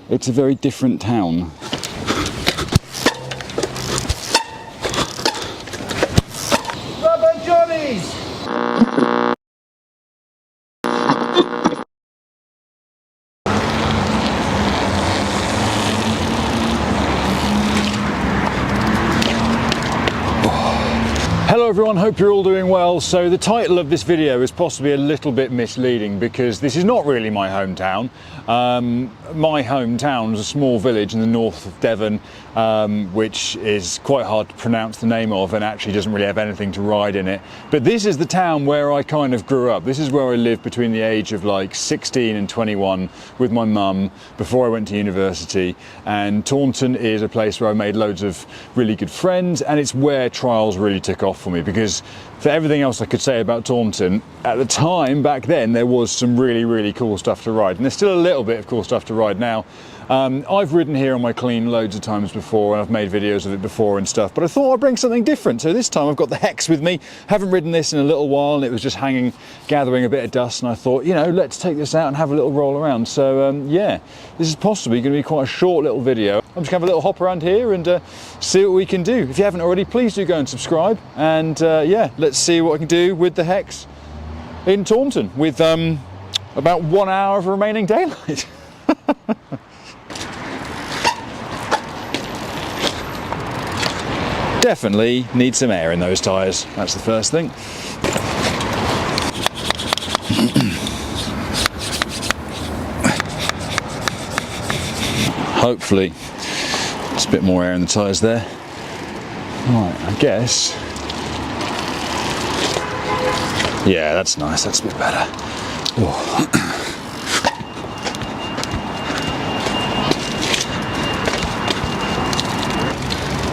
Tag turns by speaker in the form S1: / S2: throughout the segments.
S1: It's a very different town.
S2: Rubber Johnnies!
S1: Hello everyone, hope you're all doing well. So the title of this video is possibly a little bit misleading because this is not really my hometown. My hometown is a small village in the north of Devon, which is quite hard to pronounce the name of and actually doesn't really have anything to ride in it. But this is the town where I kind of grew up. This is where I lived between the age of like 16 and 21 with my mum before I went to university. And Taunton is a place where I made loads of really good friends, and it's where trials really took off for me, because for everything else I could say about Taunton, at the time back then there was some really cool stuff to ride, and there's still a little bit of cool stuff to ride now. I've ridden here on my clean loads of times before, and I've made videos of it before and stuff, but I thought I'd bring something different. So this time I've got the Hex with me. Haven't ridden this in a little while, and it was just hanging, gathering a bit of dust, and I thought, you know, let's take this out and have a little roll around. So yeah, this is possibly going to be quite a short little video. I'm just going to have a little hop around here and see what we can do. If you haven't already, please do go and subscribe, and yeah, let's see what I can do with the Hex in Taunton with about 1 hour of remaining daylight. Definitely need some air in those tyres, that's the first thing. Hopefully it's a bit more air in the tyres there. Right, I guess. Yeah, that's nice, that's a bit better. Oh.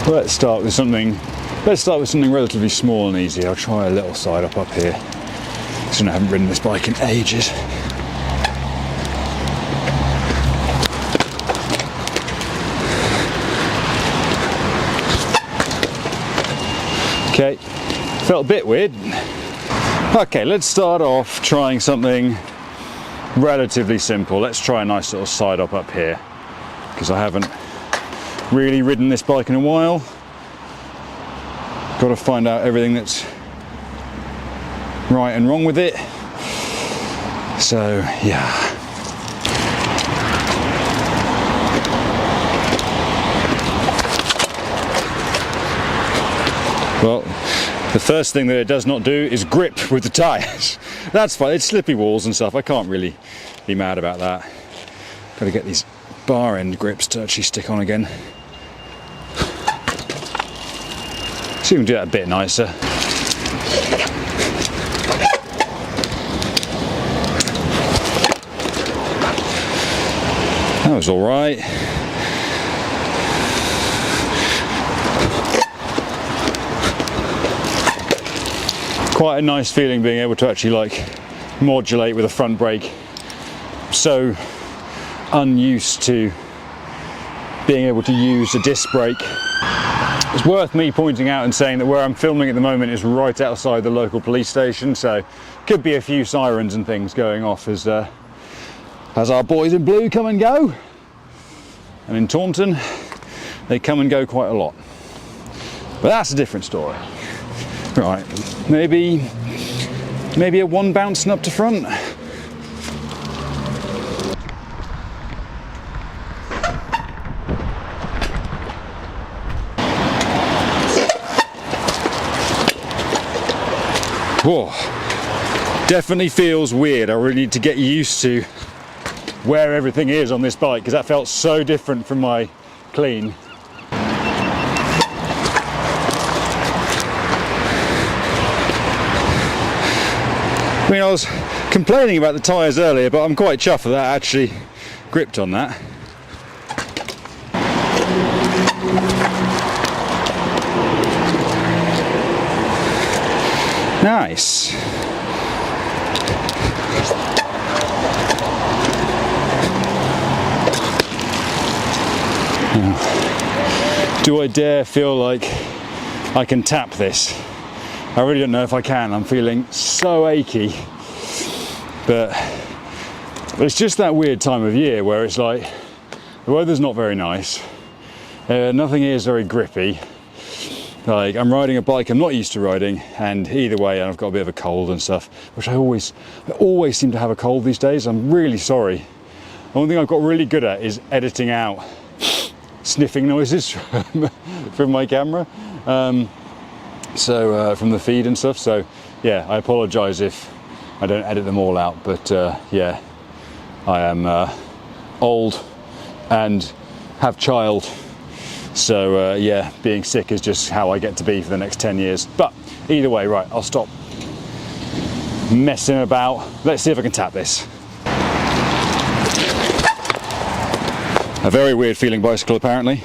S1: Let's start with something relatively small and easy. I'll try a little side up here, because I haven't ridden this bike in ages. Okay, felt a bit weird. Okay, let's start off trying something relatively simple. Let's try a nice little side up here, because I haven't really ridden this bike in a while. Got to find out everything that's right and wrong with it. So yeah. Well, the first thing that it does not do is grip with the tyres. That's fine, it's slippy walls and stuff, I can't really be mad about that. Got to get these bar end grips to actually stick on again. See if we can do that a bit nicer. That was all right. Quite a nice feeling being able to actually like modulate with a front brake. So unused to being able to use a disc brake. It's worth me pointing out and saying that where I'm filming at the moment is right outside the local police station, so could be a few sirens and things going off as our boys in blue come and go. And in Taunton, they come and go quite a lot. But that's a different story. Right, maybe a one bouncing up to front. Whoa, definitely feels weird. I really need to get used to where everything is on this bike, because that felt so different from my clean. I mean, I was complaining about the tyres earlier, but I'm quite chuffed that I actually gripped on that. Nice. Do I dare feel like I can tap this? I really don't know if I can. I'm feeling so achy. But it's just that weird time of year where it's like the weather's not very nice, nothing here is very grippy. Like, I'm riding a bike I'm not used to riding, and either way I've got a bit of a cold and stuff, which I always seem to have a cold these days. I'm really sorry. The one thing I've got really good at is editing out sniffing noises from my camera, from the feed and stuff. So yeah, I apologise if I don't edit them all out, but yeah, I am old and have child. So yeah, being sick is just how I get to be for the next 10 years. But either way, right, I'll stop messing about. Let's see if I can tap this. A very weird feeling bicycle, apparently.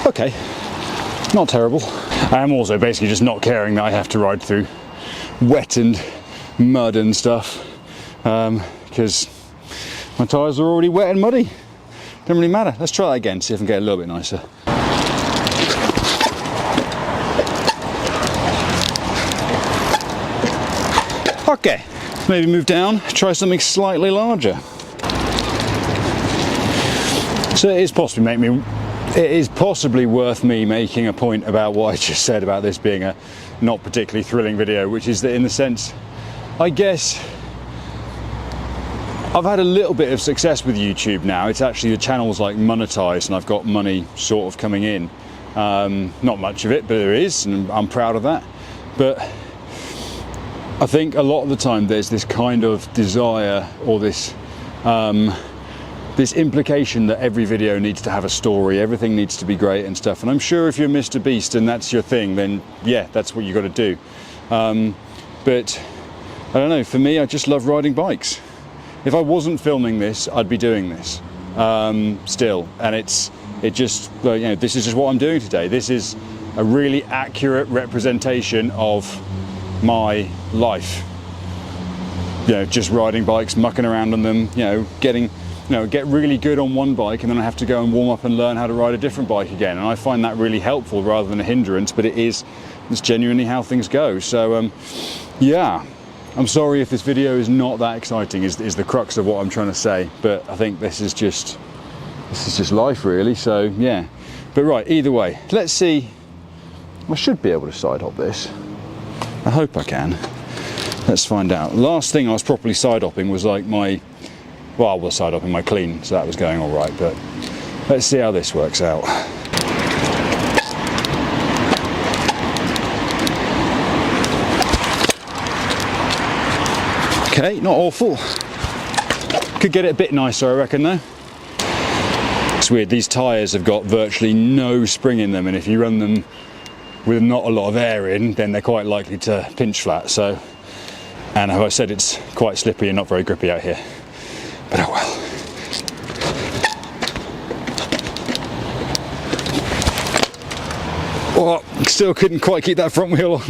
S1: Okay, not terrible. I am also basically just not caring that I have to ride through wet and mud and stuff, because my tyres are already wet and muddy. Don't really matter. Let's try that again, see if I can get a little bit nicer. Okay, maybe move down, try something slightly larger. So it is possibly worth me making a point about what I just said about this being a not particularly thrilling video, which is that in the sense, I guess I've had a little bit of success with YouTube now. It's actually, the channel's like monetized and I've got money sort of coming in. Not much of it, but there is, and I'm proud of that. But I think a lot of the time there's this kind of desire, or this this implication that every video needs to have a story, everything needs to be great and stuff. And I'm sure if you're Mr. Beast and that's your thing, then yeah, that's what you got to do. But I don't know, for me, I just love riding bikes. If I wasn't filming this, I'd be doing this still. And it just, well, you know, this is just what I'm doing today. This is a really accurate representation of my life. You know, just riding bikes, mucking around on them, you know, get really good on one bike and then I have to go and warm up and learn how to ride a different bike again. And I find that really helpful rather than a hindrance, but it's genuinely how things go. So yeah, I'm sorry if this video is not that exciting, is the crux of what I'm trying to say, but I think this is just life really. So yeah, but right, either way, let's see. I should be able to side hop this. I hope I can. Let's find out. Last thing I was properly side hopping was like my side hopping my clean, so that was going all right, but let's see how this works out. Okay, not awful. Could get it a bit nicer, I reckon, though. It's weird, these tyres have got virtually no spring in them, and if you run them with not a lot of air in, then they're quite likely to pinch flat. So, and as I said, it's quite slippery and not very grippy out here. But oh well. Oh, still couldn't quite keep that front wheel on.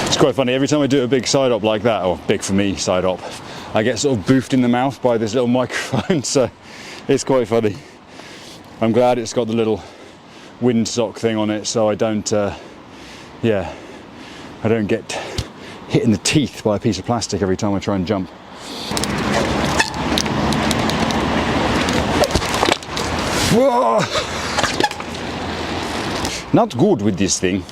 S1: It's quite funny, every time I do a big side hop like that, or big for me side hop, I get sort of boofed in the mouth by this little microphone, so it's quite funny. I'm glad it's got the little windsock thing on it, so I don't, yeah, I don't get hit in the teeth by a piece of plastic every time I try and jump. Whoa! Not good with this thing.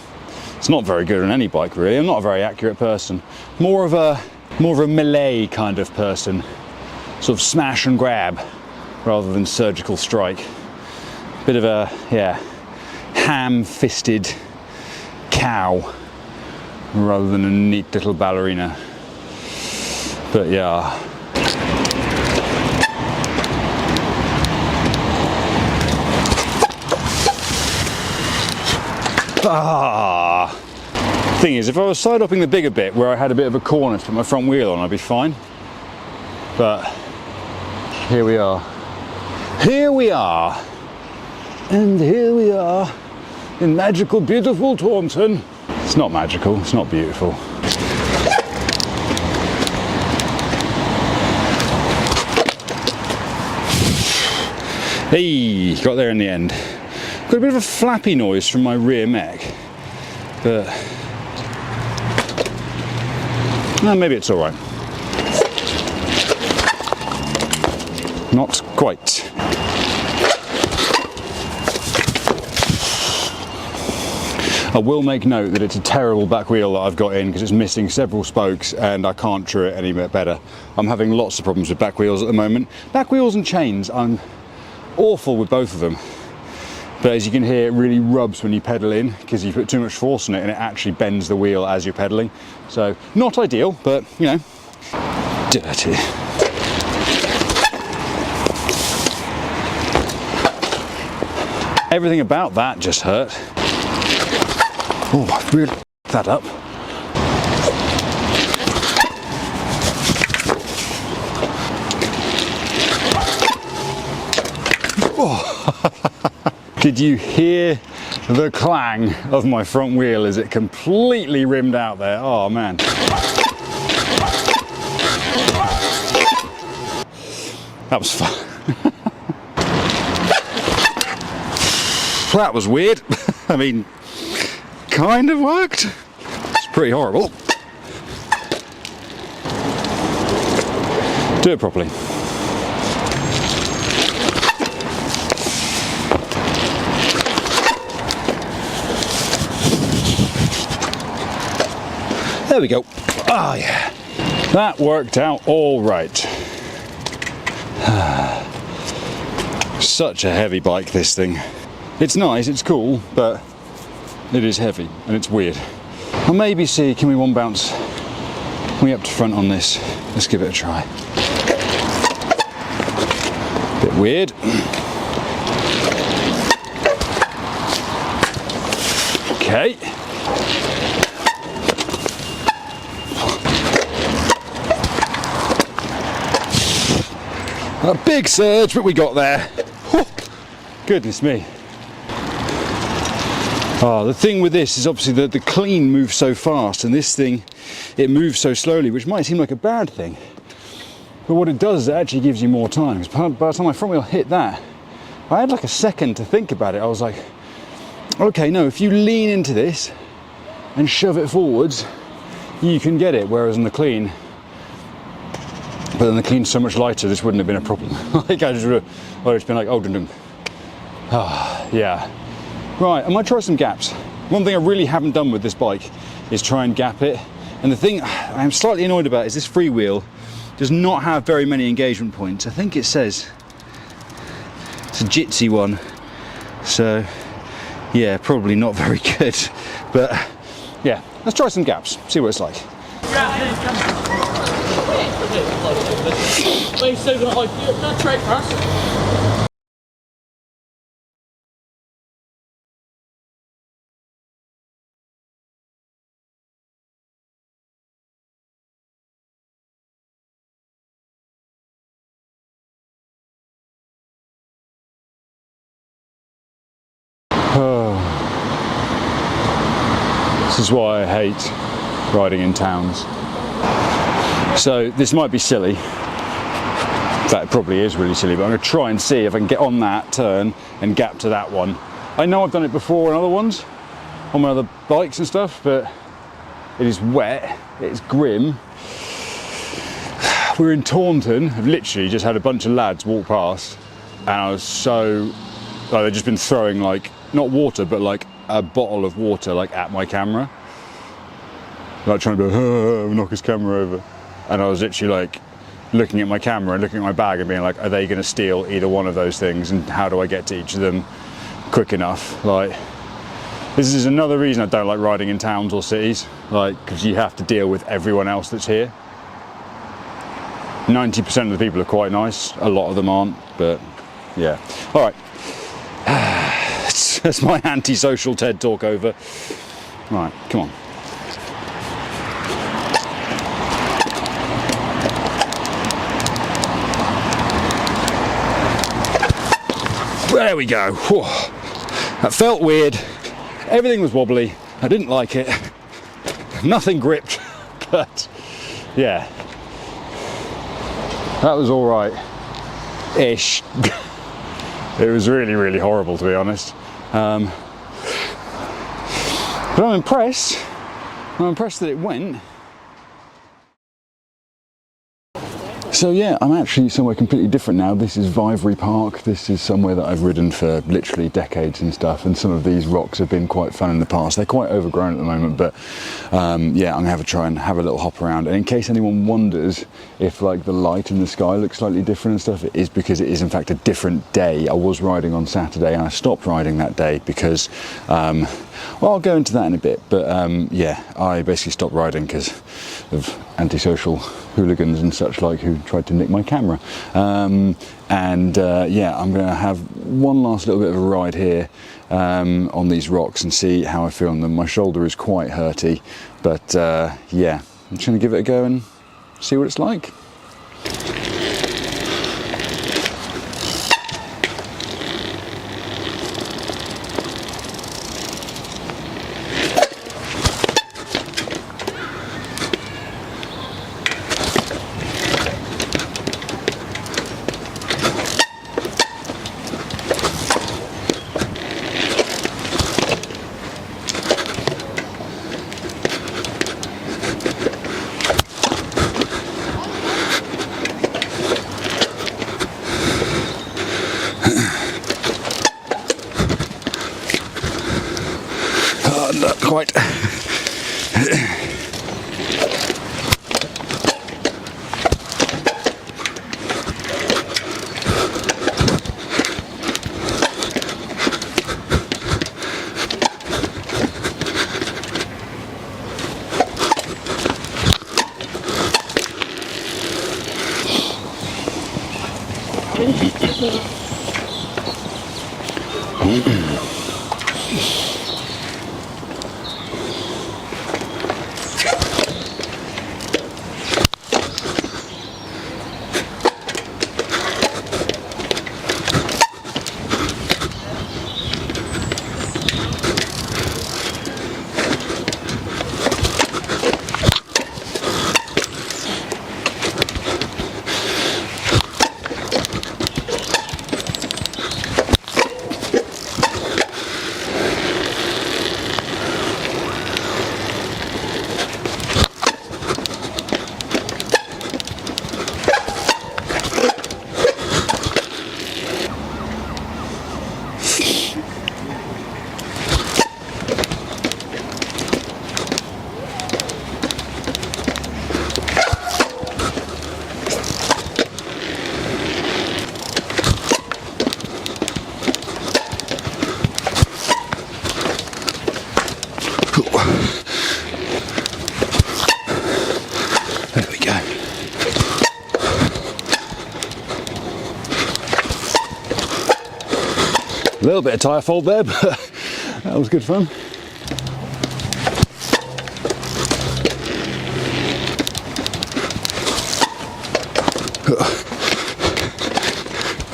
S1: It's not very good on any bike really. I'm not a very accurate person. More of a melee kind of person. Sort of smash and grab rather than surgical strike. Bit of a, yeah, ham-fisted cow rather than a neat little ballerina. But yeah. Thing is, if I was side hopping the bigger bit where I had a bit of a corner to put my front wheel on, I'd be fine. But here we are. Here we are. And here we are in magical, beautiful Taunton. It's not magical, it's not beautiful. Hey, got there in the end. Got a bit of a flappy noise from my rear mech, but no, maybe it's all right. Not quite. I will make note that it's a terrible back wheel that I've got in because it's missing several spokes and I can't true it any bit better. I'm having lots of problems with back wheels at the moment. Back wheels and chains, I'm awful with both of them. But as you can hear, it really rubs when you pedal in because you put too much force on it and it actually bends the wheel as you're pedaling. So not ideal, but you know, dirty. Everything about that just hurt. Oh, I've really that up. Oh. Did you hear the clang of my front wheel as it completely rimmed out there? Oh man. That was fun. That was weird. I mean, kind of worked. It's pretty horrible. Do it properly. There we go. Oh yeah. That worked out all right. Such a heavy bike, this thing. It's nice, it's cool, but it is heavy and it's weird. I'll maybe see, can we one bounce? Can we up to front on this? Let's give it a try. Bit weird. Okay. A big surge, but we got there. Oh, goodness me. Oh, the thing with this is obviously that the clean moves so fast and this thing, it moves so slowly, which might seem like a bad thing. But what it does is it actually gives you more time. By the time my front wheel hit that, I had like a second to think about it. I was like, okay, no, if you lean into this and shove it forwards, you can get it. Whereas in the clean, but then the clean's so much lighter, this wouldn't have been a problem. Like I just would have been like, oh, dun dun. Ah, yeah. Right, I might try some gaps. One thing I really haven't done with this bike is try and gap it. And the thing I'm slightly annoyed about is this freewheel does not have very many engagement points. I think it says it's a jitsy one. So yeah, probably not very good. But yeah, let's try some gaps, see what it's like. This is why I hate riding in towns. So this might be silly. In fact, it probably is really silly, but I'm going to try and see if I can get on that turn and gap to that one. I know I've done it before on other ones, on my other bikes and stuff, but it is wet, it's grim. We're in Taunton. I've literally just had a bunch of lads walk past and I was so, like, they've just been throwing like, not water, but like a bottle of water like at my camera. Like trying to go, knock his camera over. And I was literally like looking at my camera and looking at my bag and being like, are they going to steal either one of those things? And how do I get to each of them quick enough? Like, this is another reason I don't like riding in towns or cities, like, because you have to deal with everyone else that's here. 90% of the people are quite nice, a lot of them aren't, but yeah. All right. That's my anti-social TED talk over. Right, come on. There we go. Whew. That felt weird. Everything was wobbly. I didn't like it. Nothing gripped, but yeah. That was all right. Ish. It was really, really horrible, to be honest. But I'm impressed. I'm impressed that it went. So yeah, I'm actually somewhere completely different now. This is Vivery Park. This is somewhere that I've ridden for literally decades and stuff, and some of these rocks have been quite fun in the past. They're quite overgrown at the moment, but yeah, I'm gonna have a try and have a little hop around. And in case anyone wonders if like the light in the sky looks slightly different and stuff, it is because it is in fact a different day. I was riding on Saturday and I stopped riding that day because well, I'll go into that in a bit, but yeah, I basically stopped riding because of antisocial hooligans and such like who tried to nick my camera. Yeah, I'm going to have one last little bit of a ride here on these rocks and see how I feel on them. My shoulder is quite hurty, but yeah, I'm just going to give it a go and see what it's like. Not quite. There we go. A little bit of tyre fold there, but that was good fun.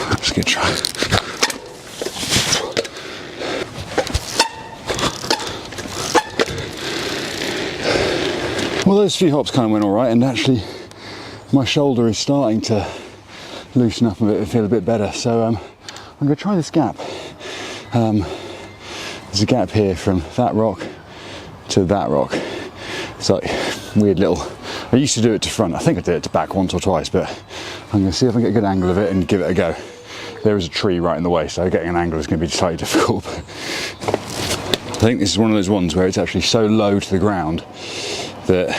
S1: That's a good try. Well, those few hops kind of went all right, and actually my shoulder is starting to loosen up a bit and feel a bit better. So I'm going to try this gap. There's a gap here from that rock to that rock. It's like weird little, I used to do it to front. I think I did it to back once or twice, but I'm going to see if I can get a good angle of it and give it a go. There is a tree right in the way, so getting an angle is going to be slightly difficult. I think this is one of those ones where it's actually so low to the ground that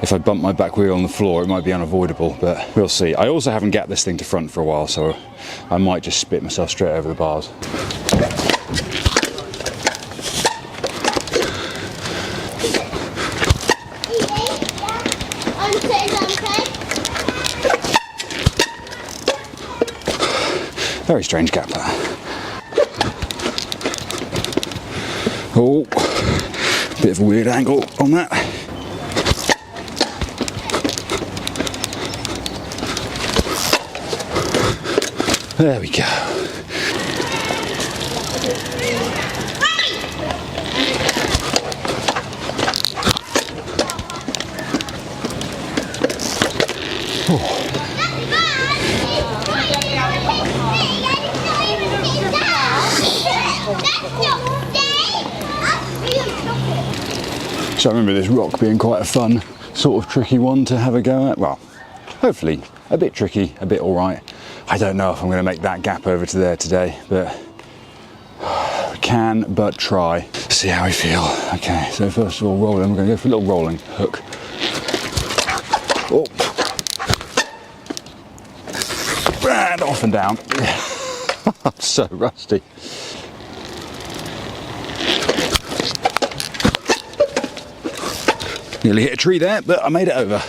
S1: if I bump my back wheel on the floor, it might be unavoidable, but we'll see. I also haven't gapped this thing to front for a while, so I might just spit myself straight over the bars. Very strange gap there. Oh, bit of a weird angle on that. There we go. Oh. So I remember this rock being quite a fun, sort of tricky one to have a go at. Well, hopefully a bit tricky, a bit all right. I don't know if I'm going to make that gap over to there today, but can but try. See how we feel. Okay, so first of all, rolling. We're going to go for a little rolling hook. Oh. And off and down. I'm so rusty. Nearly hit a tree there, but I made it over.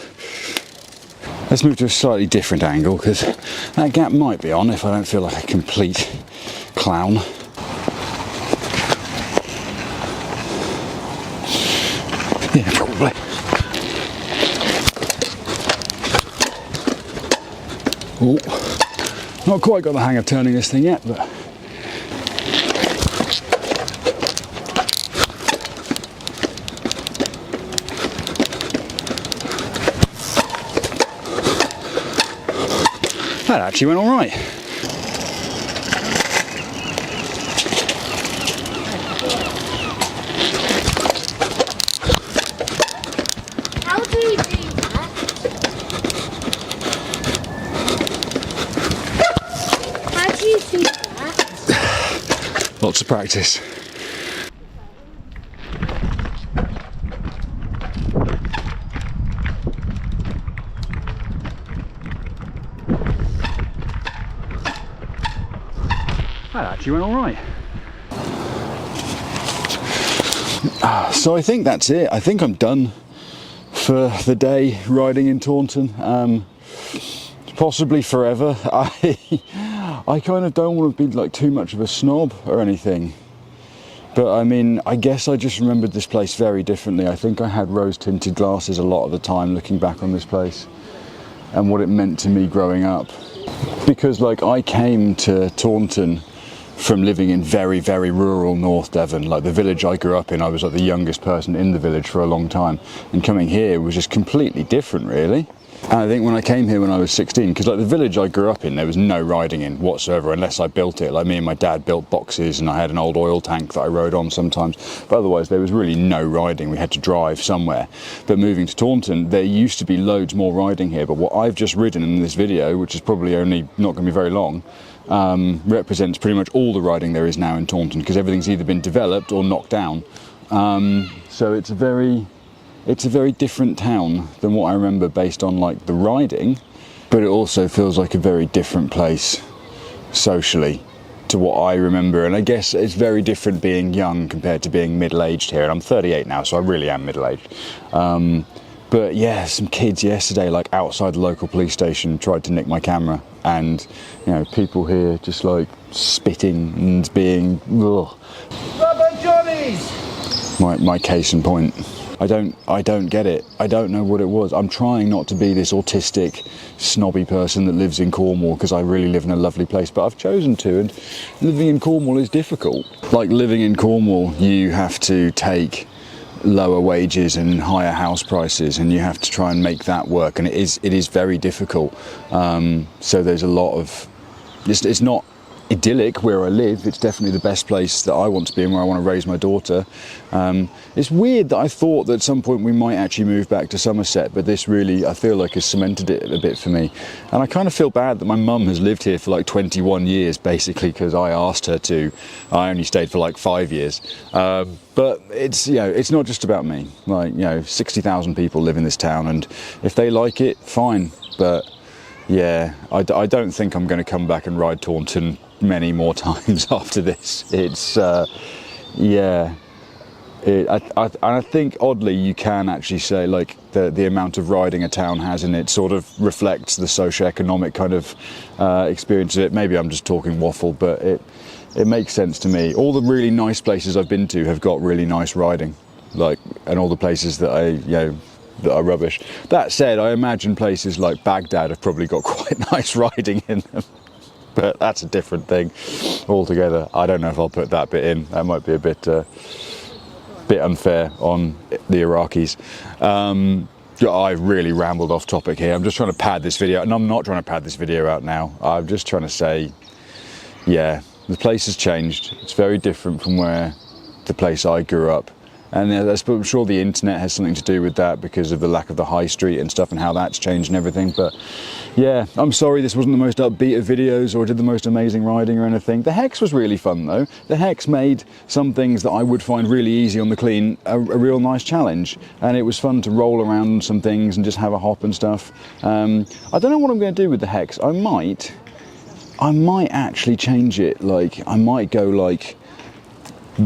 S1: Let's move to a slightly different angle because that gap might be on if I don't feel like a complete clown. Yeah, probably. Oh, not quite got the hang of turning this thing yet, but that actually went all right.
S3: How do you do that? How do you do that?
S1: Lots of practice. That actually went all right. So I think that's it. I think I'm done for the day riding in Taunton. Possibly forever. I kind of don't want to be like too much of a snob or anything. But I mean, I guess I just remembered this place very differently. I think I had rose-tinted glasses a lot of the time looking back on this place and what it meant to me growing up. Because like I came to Taunton from living in very, very rural North Devon. Like the village I grew up in, I was like the youngest person in the village for a long time. And coming here was just completely different, really. And I think when I came here when I was 16, because like the village I grew up in, there was no riding in whatsoever unless I built it. Like me and my dad built boxes and I had an old oil tank that I rode on sometimes. But otherwise there was really no riding. We had to drive somewhere. But moving to Taunton, there used to be loads more riding here. But what I've just ridden in this video, which is probably only not going to be very long, represents pretty much all the riding there is now in Taunton because everything's either been developed or knocked down. So it's a very different town than what I remember based on like the riding, but it also feels like a very different place socially to what I remember. And I guess it's very different being young compared to being middle-aged here. And I'm 38 now, so I really am middle-aged. But yeah, some kids yesterday, like outside the local police station, tried to nick my camera, and you know, people here just like spitting and being ugh.
S2: Rubber Johnnies!
S1: My case in point. I don't get it. I don't know what it was. I'm trying not to be this autistic, snobby person that lives in Cornwall because I really live in a lovely place, but I've chosen to, and living in Cornwall is difficult. Like living in Cornwall, you have to take lower wages and higher house prices, and you have to try and make that work, and it is very difficult. So there's a lot of, it's not idyllic where I live. It's definitely the best place that I want to be and where I want to raise my daughter. It's weird that I thought that at some point we might actually move back to Somerset, but this really, I feel like, has cemented it a bit for me. And I kind of feel bad that my mum has lived here for like 21 years basically because I asked her to. I only stayed for like 5 years. But it's, you know, it's not just about me. Like, you know, 60,000 people live in this town, and if they like it, fine. But yeah, I don't think I'm going to come back and ride Taunton many more times after this. It's yeah, I think oddly you can actually say like the amount of riding a town has in it sort of reflects the socio-economic kind of experience of it. Maybe I'm just talking waffle, but it makes sense to me. All the really nice places I've been to have got really nice riding, like, and all the places that that are rubbish. That said, I imagine places like Baghdad have probably got quite nice riding in them. But that's a different thing altogether. I don't know if I'll put that bit in. That might be a bit unfair on the Iraqis. I've really rambled off topic here. I'm just trying to pad this video, and I'm not trying to pad this video out now. I'm just trying to say, yeah, the place has changed. It's very different from where the place I grew up. And I'm sure the internet has something to do with that because of the lack of the high street and stuff and how that's changed and everything. But yeah, I'm sorry this wasn't the most upbeat of videos or did the most amazing riding or anything. The Hex was really fun though. The Hex made some things that I would find really easy on the clean a real nice challenge. And it was fun to roll around some things and just have a hop and stuff. I don't know what I'm going to do with the Hex. I might actually change it. Like, I might go like,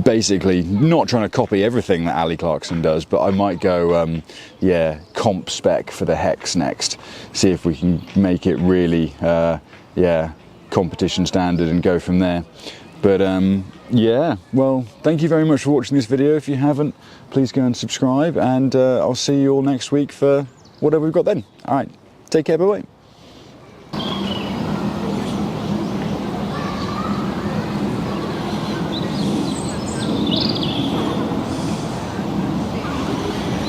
S1: basically not trying to copy everything that Ali Clarkson does, but I might go yeah, comp spec for the Hex next, see if we can make it really yeah, competition standard and go from there. But yeah, well, thank you very much for watching this video. If you haven't, please go and subscribe, and I'll see you all next week for whatever we've got then. All right, take care, bye bye.